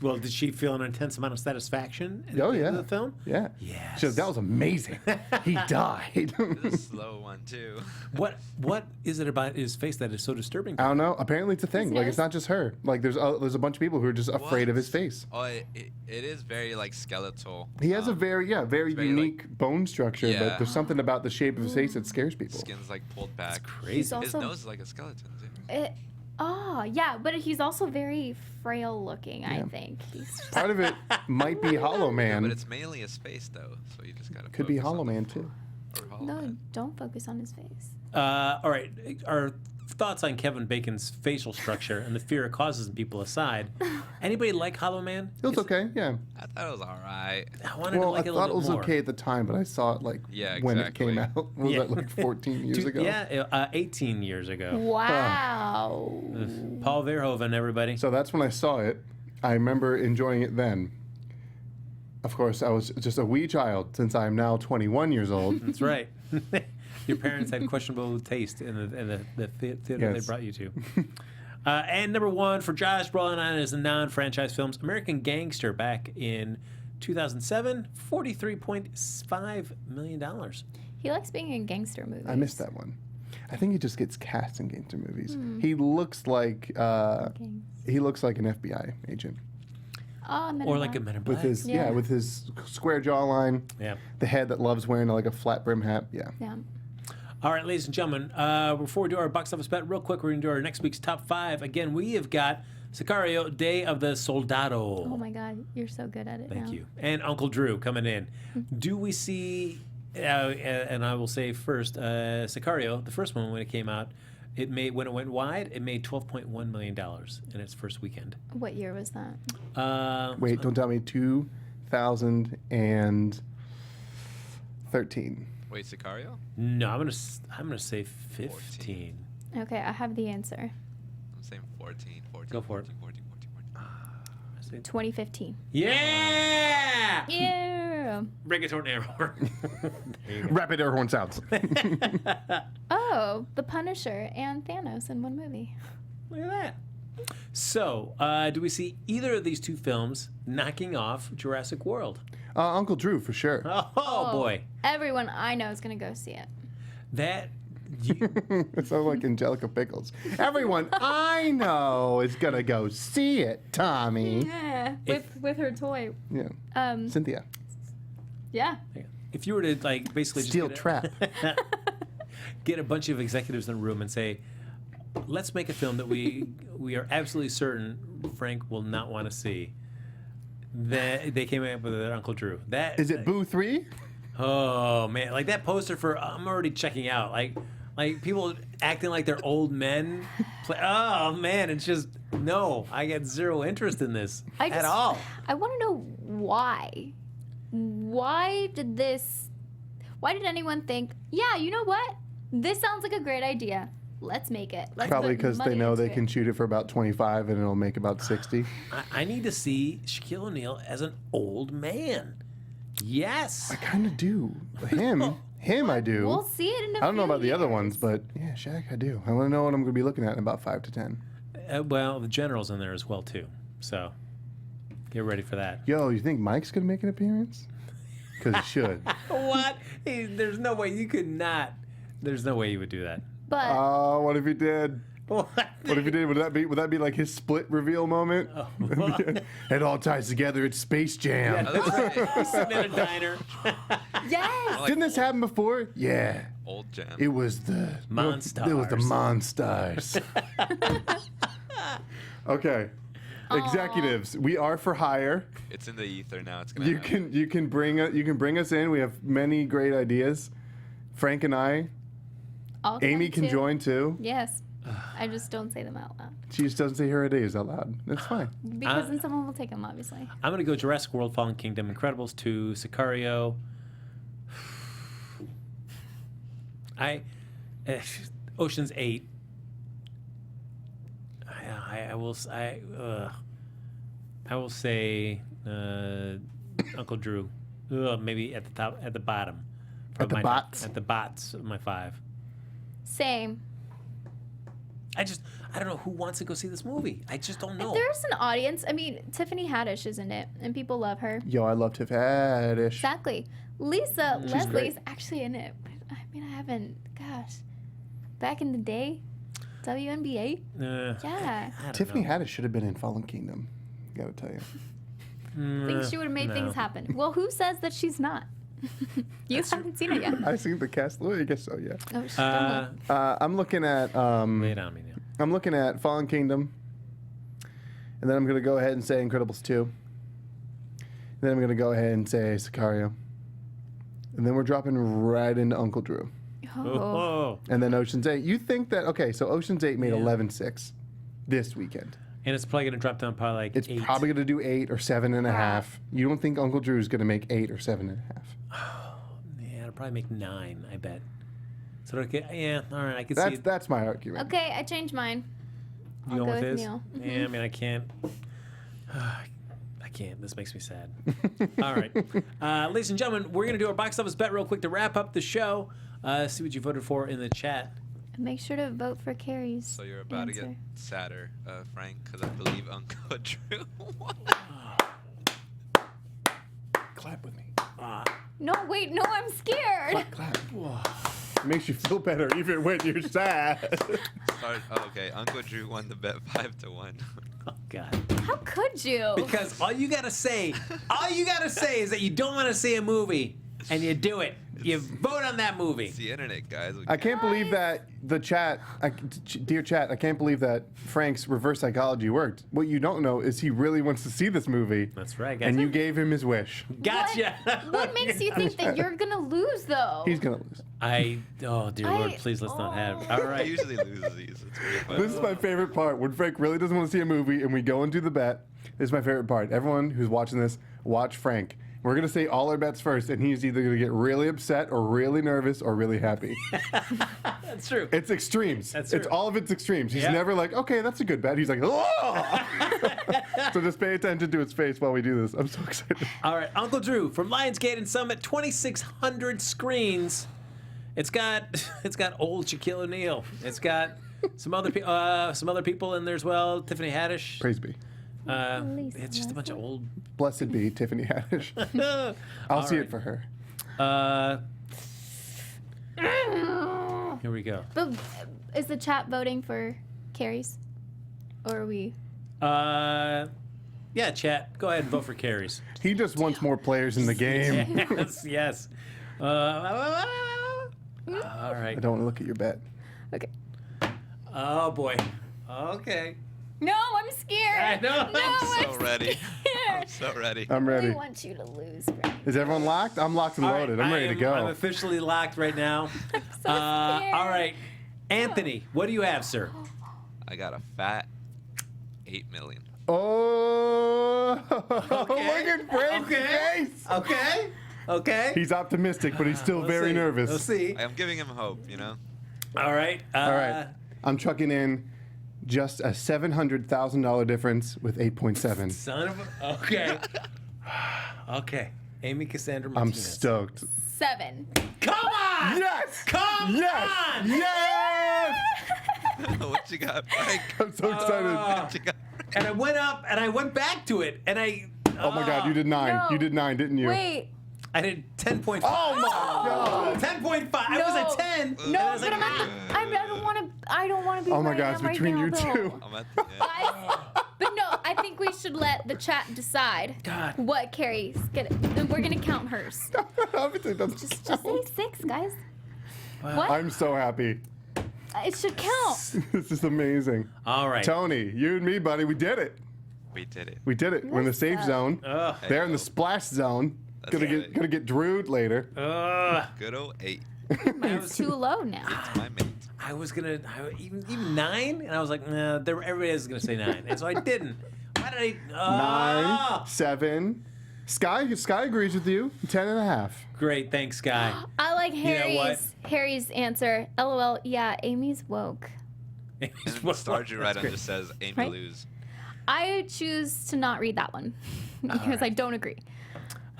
Well, did she feel an intense amount of satisfaction at Oh, the end yeah. of the film? Yeah. Yes. She's like, "That was amazing. He died." This slow one too. What is it about his face that is so disturbing? I don't know. Apparently, it's a thing. His Like, it's nose? not just her. Like, there's a bunch of people who are just afraid of his face. Oh, it is very like skeletal. He has a very very, unique bone structure, Yeah. but there's something about the shape of his face that scares people. Skin's like pulled back. Crazy. He's His also nose is like a skeleton too. yeah, but he's also very frail looking. I Yeah. think he's Part of it might be Hollow Man. But it's mainly his face though, so you just gotta. Could be focus on Hollow the Man full- too. Or Hollow no. Man. Don't focus on his face. All right. Our thoughts on Kevin Bacon's facial structure and the fear it causes in people aside. Anybody like Hollow Man? It was okay, yeah. I thought it was alright. I wanted to Well, like I it a thought it little was bit more. okay at the time, but I saw it like Yeah, when it came exactly. out. What was Yeah. that, like 14 years ago? Yeah, 18 years ago. Wow. Paul Verhoeven, everybody. So that's when I saw it. I remember enjoying it then. Of course, I was just a wee child since I am now 21 years old. That's right. Your parents had questionable taste in the theater they Yes. brought you to. And number 1 for Josh Brolin on his non-franchise films, American Gangster back in 2007, $43.5 million. He likes being in gangster movies. I missed that one. I think he just gets cast in gangster movies. He looks like an FBI agent Oh, Men Or in like a Black. Men in Black. with his Yeah. with his square jawline, Yeah. the head that loves wearing like a flat brim hat. Yeah. Yeah. All right, ladies and gentlemen, before we do our box office bet, real quick, we're going to do our next week's top 5. Again, we have got Sicario, Day of the Soldado. Oh my God, you're so good at it. Thank now. you. And Uncle Drew coming in. Do we see, and I will say first, Sicario, the first one when it came out, when it went wide, it made $12.1 million in its first weekend. What year was that? Wait, don't tell me 2013. Wait, Sicario? No, I'm gonna say 15. Okay, I have the answer. I'm saying 14. Go for it. 14. 2015. Yeah! Yeah. Reggaeton error. Rapid air horn sounds. Oh, The Punisher and Thanos in one movie. Look at that. So, do we see either of these two films knocking off Jurassic World? Uncle Drew for sure. Oh boy. Everyone I know is gonna go see it. That. It sounds like Angelica Pickles. Everyone I know is gonna go see it, Tommy. Yeah. If- With her toy. Yeah. Cynthia. Yeah. If you were to like basically Steel just trap. get a bunch of executives in a room and say, let's make a film that we are absolutely certain Frank will not want to see. That they came up with it, Uncle Drew. That Is it Boo 3? Oh man, like that poster for I'm already checking out. Like people acting like they're old men. Oh man, it's just no. I get zero interest in this at all. I want to know why. Why did anyone think, yeah, you know what? This sounds like a great idea. Let's make it. Let's Probably put because they money know into they can it." shoot it for about 25 and it'll make about 60. I need to see Shaquille O'Neal as an old man. Yes. I kind of do. Him I do. We'll see it in a I don't know few about the other years. ones, but yeah, Shaq I do. I want to know what I'm going to be looking at in about 5 to 10. Well, the general's in there as well too. So get ready for that. Yo, you think Mike's going to make an appearance? Because he should. What? There's no way you could not. There's no way you would do that. But Oh, what if he did? What? What if he did? Would that be like his split reveal moment? It all ties together. It's Space Jam. That's right. He's sitting in a diner. yes. Like Didn't this happen before? Yeah. old jam. It was the Monstars. It was the Monstars. Okay. Executives, we are for hire. It's in the ether now. It's gonna You happen. can bring us in. We have many great ideas. Frank and I I'll Amy come can too. join too. Yes. I just don't say them out loud. She just doesn't say her ideas out loud. That's fine. Because then someone will take them, obviously. I'm going to go Jurassic World, Fallen Kingdom, Incredibles 2, Sicario. Ocean's 8. I will say Uncle Drew. Maybe at the top, at the bottom. At the bots? At the bots of my 5. Same. I don't know who wants to go see this movie. I just don't know. If there's an audience, I mean, Tiffany Haddish is in it, and people love her. Yo, I love Tiff Haddish. Exactly. Lisa Leslie's great. actually in it. But, I mean, I haven't, gosh. Back in the day, WNBA? Yeah. I don't Tiffany know. Haddish should have been in Fallen Kingdom. Gotta tell you. I think she would have made no. things happen. Well, who says that she's not? You haven't seen it yet. I seen the cast. Well, I guess so. Yeah. Oh, she's done it. I'm looking at. Lay it on me now. I'm looking at Fallen Kingdom, and then I'm gonna go ahead and say Incredibles 2. And then I'm gonna go ahead and say Sicario, and then we're dropping right into Uncle Drew, Oh. and then Ocean's 8. You think that? Okay, so Ocean's 8 made Yeah. 11.6 this weekend. And it's probably going to drop down probably like It's 8. probably gonna do 8 or 7.5. You don't think Uncle Drew's gonna make 8 or 7.5? Yeah, it'll probably make 9, I bet. So, okay, yeah, all right, I can see it. That's my argument. Okay, I changed mine. You I'll going go with with his? Neil. Yeah, I mean, I can't. I can't. This makes me sad. All right. Ladies and gentlemen, we're going to do our box office bet real quick to wrap up the show. See what you voted for in the chat. Make sure to vote for Carrie's. So you're about to get answer. sadder, Frank, because I believe Uncle Drew won. Clap with me. No, wait, no, I'm scared. Clap. It makes you feel better even when you're sad. Okay, Uncle Drew won the bet 5-1. Oh, God. How could you? Because all you got to say is that you don't want to see a movie, and you do it. You vote on that movie. It's the internet, guys. I can't believe that the chat, dear chat, I can't believe that Frank's reverse psychology worked. What you don't know is he really wants to see this movie. That's right, guys. And you gave him his wish. Gotcha. What makes you think that you're gonna lose, though? He's gonna lose. Oh, dear Lord, please let's not have. All I right. usually lose these. It's really fun. This is my favorite part. When Frank really doesn't want to see a movie and we go and do the bet, this is my favorite part. Everyone who's watching this, watch Frank. We're going to say all our bets first, and he's either going to get really upset or really nervous or really happy. That's true. It's extremes. That's It's true. all of its extremes. He's Yeah. never like, okay, that's a good bet. He's like, oh! So just pay attention to his face while we do this. I'm so excited. All right, Uncle Drew from Lionsgate and Summit, 2,600 screens. It's got old Shaquille O'Neal. It's got some other people in there as well. Tiffany Haddish. Praise be. Lisa It's just a bunch of old. Blessed be Tiffany Haddish. I'll see it for her. Here we go. But is the chat voting for Carrie's? Or are we? Yeah, chat. Go ahead and vote for Carrie's. He just wants more players in the game. Yes, yes. All right. I don't want to look at your bet. Okay. Oh boy. Okay. No, I'm scared. I know. No, I'm so I'm ready. scared. I'm so ready. I'm I ready. want you to lose, Frank. Is everyone locked? I'm locked and All right, loaded. I'm ready to go. I'm officially locked right now. So scared. All right. Anthony, what do you have, sir? I got a fat 8 million. Oh, look at Frank's Okay. face. Okay. Okay. He's optimistic, but he's still Let's very see. nervous. Let's see. I'm giving him hope, you know? All right. All right. I'm chucking in just a $700,000 difference with 8.7. Son of a. Okay. Okay. Amy Cassandra I'm Martinez. stoked. 7. Come on! Yes! Come Yes! on! Yes! What you got, Frank? I'm so excited. What you got? And I went up and I went back to it and I. Oh my God, you did 9. No. You did 9, didn't you? Wait. I did 10.5. Oh my God. 10.5. I was at 10. No, I was but like, I don't want to be Oh my right God, now, it's right between now, you though. two. I'm at the, yeah. Guys, but no, I think we should let the chat decide God. what Carrie's gonna. And we're gonna count hers. Obviously it doesn't Just count. say 6, guys. What? I'm so happy. It should count. This is amazing. All right. Tony, you and me, buddy, we did it. We did it. We did it. We're in the What's safe up? zone. Ugh. They're in the splash zone. That's Gonna right. get drewed later. Ugh. Good old 8. Mine's too low now. My mate. I was gonna even 9, and I was like, nah, everybody is gonna say 9, and so I didn't. Why did I? 9, 7. Sky agrees with you. 10.5. Great, thanks, Sky. I like know what? Harry's answer. LOL. Yeah, Amy's woke. And Stardew right on just says Amy Right? lose. I choose to not read that one because I don't agree.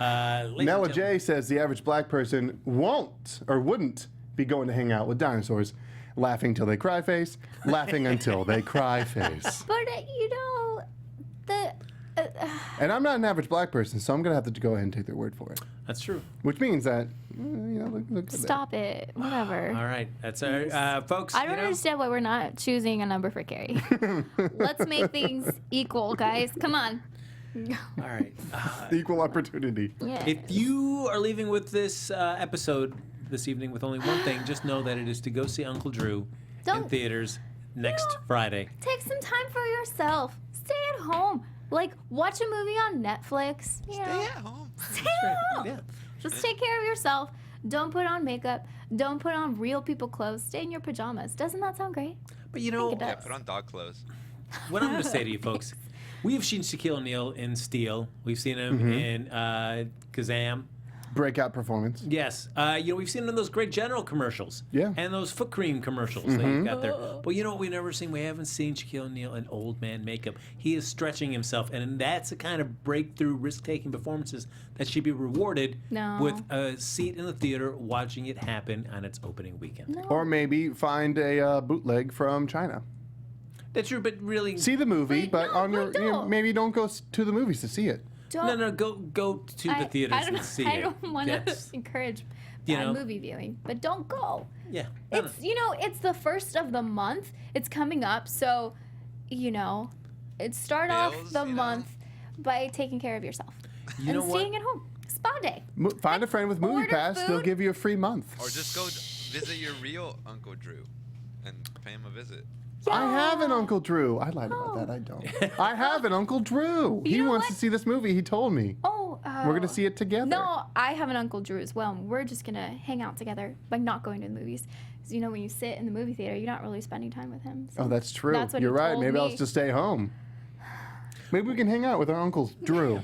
Nella J says the average black person wouldn't be going to hang out with dinosaurs, laughing till they cry face, laughing until they cry face. But And I'm not an average black person, so I'm gonna have to go ahead and take their word for it. That's true. Which means that look at stop it. Whatever. All right, that's our folks. I don't understand why we're not choosing a number for Carrie. Let's make things equal, guys. Come on. All right. Equal opportunity. Yeah. If you are leaving with this episode this evening with only one thing, just know that it is to go see Uncle Drew in theaters next Friday. Take some time for yourself. Stay at home. Like, watch a movie on Netflix. Stay at home. Stay at home. Yeah. Just take care of yourself. Don't put on makeup. Don't put on real people clothes. Stay in your pajamas. Doesn't that sound great? But you know, it does. Yeah, put on dog clothes. what I'm going to say to you folks, we have seen Shaquille O'Neal in Steel. We've seen him in Kazam. Breakout performance. Yes. We've seen him in those great General commercials. Yeah. And those foot cream commercials that you got there. But you know what we've never seen? We haven't seen Shaquille O'Neal in old man makeup. He is stretching himself, and that's the kind of breakthrough, risk-taking performances that should be rewarded with a seat in the theater watching it happen on its opening weekend. Or maybe find a bootleg from China. That's true, but really... See the movie, Wait, but no, on your wait, don't. maybe don't go to the movies to see it. No, go to the theaters I don't, and see I it. don't want to That's- encourage you know. movie viewing, but don't go. Yeah. It's it's the first of the month. It's coming up, so it start off Bills, the month by taking care of yourself You know and what? staying at home. Spa day. Find a friend with Movie Order Pass; they'll food. give you a free month. Or just go visit your real Uncle Drew and pay him a visit. I have an Uncle Drew. I lied about that. I don't. I have an Uncle Drew. He know wants what? to see this movie. He told me. Oh, We're gonna see it together. No, I have an Uncle Drew as well. And we're just gonna hang out together by not going to the movies. Because when you sit in the movie theater, you're not really spending time with him. So Oh, that's true. That's what he You're right. told Maybe I'll me. just stay home. Maybe we can hang out with our Uncle Drew.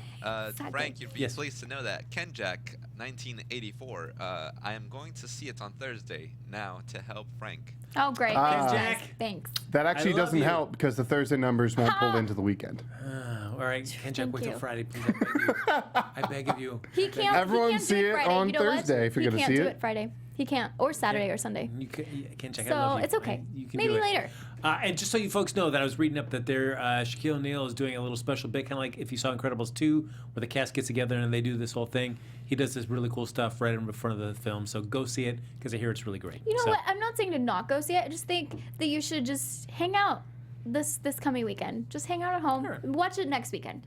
Frank, you'd be Yes. pleased to know that Ken Jack, 1984. I am going to see it on Thursday now to help Frank. Oh, great. Ah. Thanks, Jack. guys. Thanks. That actually love doesn't you. help because the Thursday numbers won't pull into the weekend. All right, Ken Jack, Thank wait till you. Friday, please. I beg you. I beg of you. He can't. Everyone he can't see do it Friday. on You know what? Thursday if you're he gonna can't see do it. it Friday. He can't, or Saturday or Sunday. Ken Jack, I So love you. it's okay. You can Maybe do it. later. And just so you folks know that I was reading up that Shaquille O'Neal is doing a little special bit, kind of like if you saw Incredibles 2, where the cast gets together and they do this whole thing. He does this really cool stuff right in front of the film. So go see it because I hear it's really great. You know So- what? I'm not saying to not go see it. I just think that you should just hang out this coming weekend. Just hang out at home. Sure. Watch it next weekend.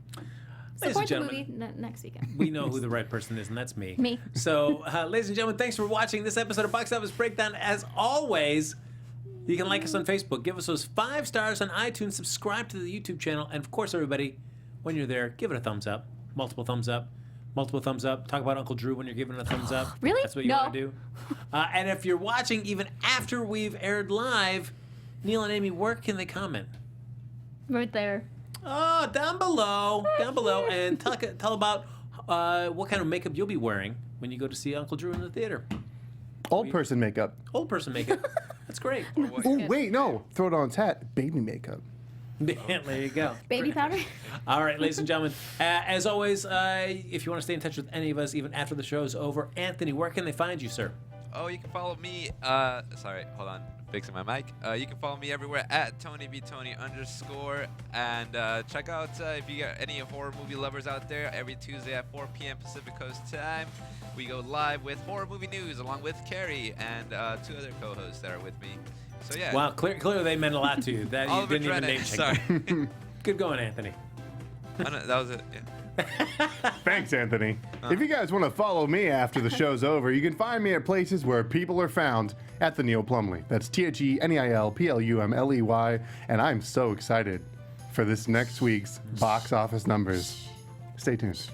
Ladies Support and the movie gentlemen, next weekend. we know who the right person is, and that's me. Me. So, ladies and gentlemen, thanks for watching this episode of Box Office Breakdown. As always, you can like us on Facebook, give us those 5 stars on iTunes, subscribe to the YouTube channel, and of course, everybody, when you're there, give it a thumbs up, multiple thumbs up. Talk about Uncle Drew when you're giving it a thumbs up. Really? That's what you No. want to do. And if you're watching even after we've aired live, Neil and Amy, where can they comment? Right there. Oh, down below, and tell about what kind of makeup you'll be wearing when you go to see Uncle Drew in the theater. Old person makeup. Old person makeup. That's great. Oh, wait, no. Throw it on its hat. Baby makeup. There you go. Baby powder. All right, ladies and gentlemen. As always, if you want to stay in touch with any of us, even after the show is over, Anthony, where can they find you, sir? Oh, you can follow me. Sorry, hold on. Fixing my mic. You can follow me everywhere at TonyBTony_. And check out if you got any horror movie lovers out there. Every Tuesday at 4 p.m. Pacific Coast time, we go live with horror movie news along with Kari and 2 other co-hosts that are with me. So yeah. Wow, clearly they meant a lot to you. That you Oliver didn't even name Drennan. check. Sorry. Good going, Anthony. Oh, no, that was it. Yeah. Thanks, Anthony. If you guys want to follow me after the show's over, you can find me at places where people are found at the Neil Plumley. That's TheNeilPlumley. And I'm so excited for this next week's box office numbers. Stay tuned.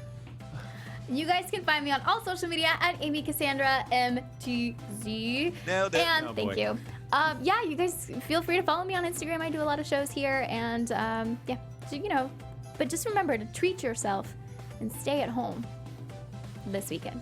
You guys can find me on all social media at Amy Cassandra MTZ. Nailed it. And Oh, thank boy. you. Yeah, you guys feel free to follow me on Instagram. I do a lot of shows here, and yeah, so, but just remember to treat yourself and stay at home this weekend.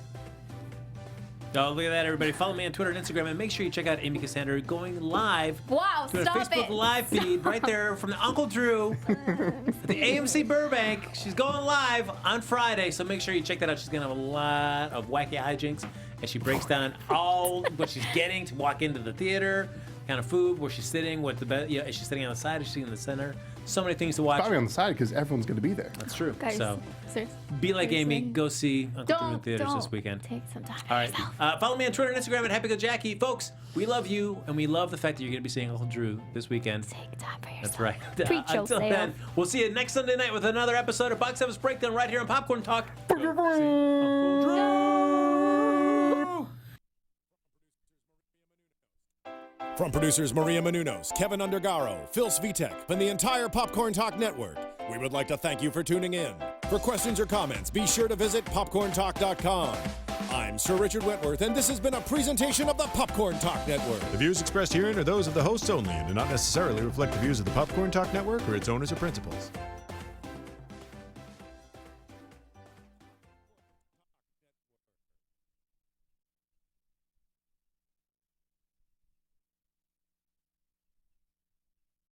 Oh, look at that, everybody. Follow me on Twitter and Instagram, and make sure you check out Amy Cassandra going live. Wow, to stop a Facebook it. live feed right there from the Uncle Drew at the AMC Burbank. She's going live on Friday, so make sure you check that out. She's going to have a lot of wacky hijinks, and she breaks down all what she's getting to walk into the theater, kind of food, where she's sitting, what the best, is she sitting on the side, is she in the center? So many things to watch. Probably on the side because everyone's going to be there. That's true. Guys, So seriously. be like Amy. Go see Uncle Drew in Don't theaters this weekend. take some time for All right. yourself. Follow me on Twitter and Instagram at HappyGoJackie. Folks, we love you, and we love the fact that you're going to be seeing Uncle Drew this weekend. Take time for yourself. That's right. Preach Until yourself. then, we'll see you next Sunday night with another episode of Box Office Breakdown right here on Popcorn Talk. From producers Maria Menounos, Kevin Undergaro, Phil Svitek, and the entire Popcorn Talk Network, we would like to thank you for tuning in. For questions or comments, be sure to visit popcorntalk.com. I'm Sir Richard Wentworth, and this has been a presentation of the Popcorn Talk Network. The views expressed herein are those of the hosts only and do not necessarily reflect the views of the Popcorn Talk Network or its owners or principals.